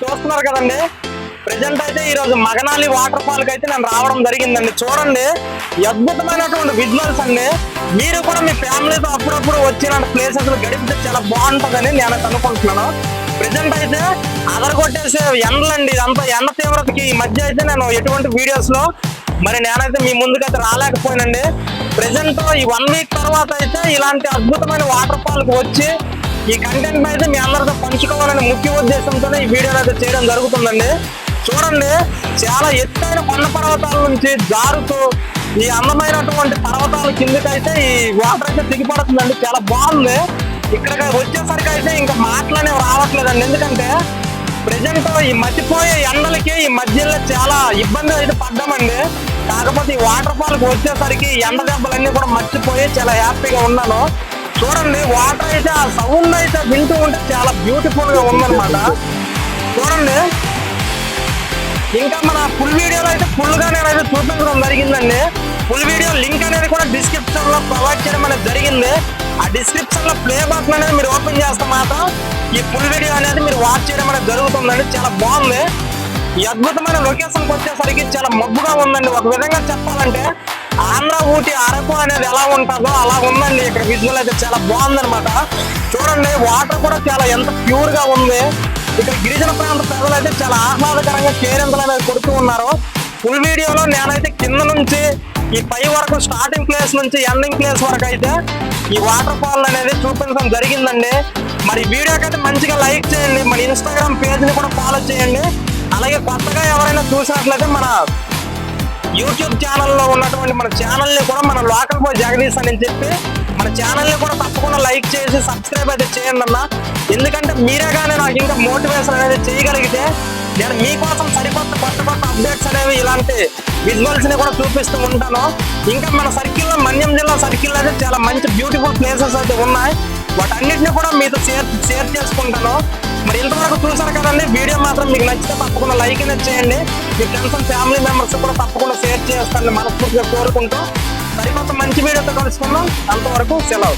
చూస్తున్నారు కదండి, ప్రెజెంట్ అయితే ఈ రోజు మగనాలి వాటర్ ఫాల్ కి అయితే నేను రావడం జరిగిందండి. చూడండి, అద్భుతమైనటువంటి విజువల్స్ అండి. మీరు కూడా మీ ఫ్యామిలీతో అప్పుడప్పుడు వచ్చిన ప్లేసెస్ గడిపితే చాలా బాగుంటుందని నేనైతే అనుకుంటున్నాను. ప్రెజెంట్ అయితే అదరగొట్టేసే ఎండలండి, ఇదంతా ఎండ తీవ్రతకి ఈ మధ్య అయితే నేను ఎటువంటి వీడియోస్ లో మరి నేనైతే మీ ముందుకైతే రాలేకపోయానండి. ప్రెజెంట్ ఈ 1 వీక్ తర్వాత అయితే ఇలాంటి అద్భుతమైన వాటర్ ఫాల్ కి వచ్చి ఈ కంటెంట్ అయితే మీ అందరితో పంచుకోవాలనే ముఖ్య ఉద్దేశంతోనే ఈ వీడియోని అయితే చేయడం జరుగుతుందండి. చూడండి, చాలా ఎత్తైన కొండ పర్వతాల నుంచి జారుతూ ఈ అందమైనటువంటి పర్వతాల కిందకైతే ఈ వాటర్ అయితే దిగిపడుతుందండి. చాలా బాగుంది. ఇక్కడికి వచ్చేసరికి అయితే ఇంకా మాటలనేవి రావట్లేదండి. ఎందుకంటే ప్రెజెంట్ ఈ మధ్యపోయే ఎండలకి ఈ మధ్యలో చాలా ఇబ్బంది అయితే పడ్డామండి. కాకపోతే ఈ వాటర్ ఫాల్ కి వచ్చేసరికి ఎండ దెబ్బలన్నీ కూడా మర్చిపోయి చాలా హ్యాపీగా ఉన్నాను. చూడండి, వాటర్ అయితే ఆ సౌండ్ అయితే వింటూ ఉంటే చాలా బ్యూటిఫుల్ గా ఉందన్నమాట. చూడండి, ఇంకా మన ఫుల్ వీడియోలో అయితే ఫుల్ గా నేనైతే చూపించడం జరిగిందండి. ఫుల్ వీడియో లింక్ అనేది కూడా డిస్క్రిప్షన్ లో ప్రొవైడ్ చేయడం అనేది జరిగింది. ఆ డిస్క్రిప్షన్ లో ప్లే బటన్ అనేది మీరు ఓపెన్ చేస్తే మాత్రం ఈ ఫుల్ వీడియో అనేది మీరు వాచ్ చేయడం అనేది జరుగుతుందండి. చాలా బాగుంది. ఈ అద్భుతమైన లొకేషన్కి వచ్చేసరికి చాలా మబ్బుగా ఉందండి. ఒక విధంగా చెప్పాలంటే ఆంధ్ర, ఊటీ, అరకు అనేది ఎలా ఉంటుందో అలా ఉందండి. ఇక్కడ విజువల్ అయితే చాలా బాగుందన్నమాట. చూడండి, వాటర్ కూడా చాలా ఎంత ప్యూర్ గా ఉంది. ఇక్కడ గిరిజన ప్రాంత ప్రజలు అయితే చాలా ఆహ్లాదకరంగా కేరింతలు అనేది కొడుతూ ఉన్నారు. ఫుల్ వీడియోలో నేనైతే కింద నుంచి ఈ పై వరకు స్టార్టింగ్ ప్లేస్ నుంచి ఎండింగ్ ప్లేస్ వరకు అయితే ఈ వాటర్ ఫాల్ అనేది చూపించడం జరిగిందండి. మరి వీడియోకి అయితే మంచిగా లైక్ చేయండి. మన ఇన్స్టాగ్రామ్ పేజ్ ని కూడా ఫాలో చేయండి. అలాగే కొత్తగా ఎవరైనా చూసినట్లయితే మన యూట్యూబ్ ఛానల్లో ఉన్నటువంటి మన ఛానల్ని కూడా మన లోకల్ బాయ్ జగదీష్ అని చెప్పి మన ఛానల్ని కూడా తప్పకుండా లైక్ చేసి సబ్స్క్రైబ్ అయితే చేయండి అన్న. ఎందుకంటే మీరే కానీ నాకు ఇంకా మోటివేషన్ అనేది చేయగలిగితే నేను మీకోసం సరికొత్త కొత్త అప్డేట్స్ అనేవి ఇలాంటి విజువల్స్ ని కూడా చూపిస్తూ ఉంటాను. ఇంకా మన సర్కిల్లో మన్యం జిల్లా సర్కిల్ అయితే చాలా మంచి బ్యూటిఫుల్ ప్లేసెస్ అయితే ఉన్నాయి. వాటన్నిటిని కూడా మీతో షేర్ చేసుకుంటాను. మరి ఇంతవరకు చూసారు కదండి, వీడియో మాత్రం మీకు నచ్చితే తప్పకుండా లైక్ అనేది చేయండి. మీ ఫ్రెండ్స్ అండ్ ఫ్యామిలీ మెంబర్స్ కూడా తప్పకుండా షేర్ చేస్తానని మనస్ఫూర్తిగా కోరుకుంటూ సరికొత్త మంచి వీడియోతో కలుసుకుందాం. అంతవరకు సెలవు.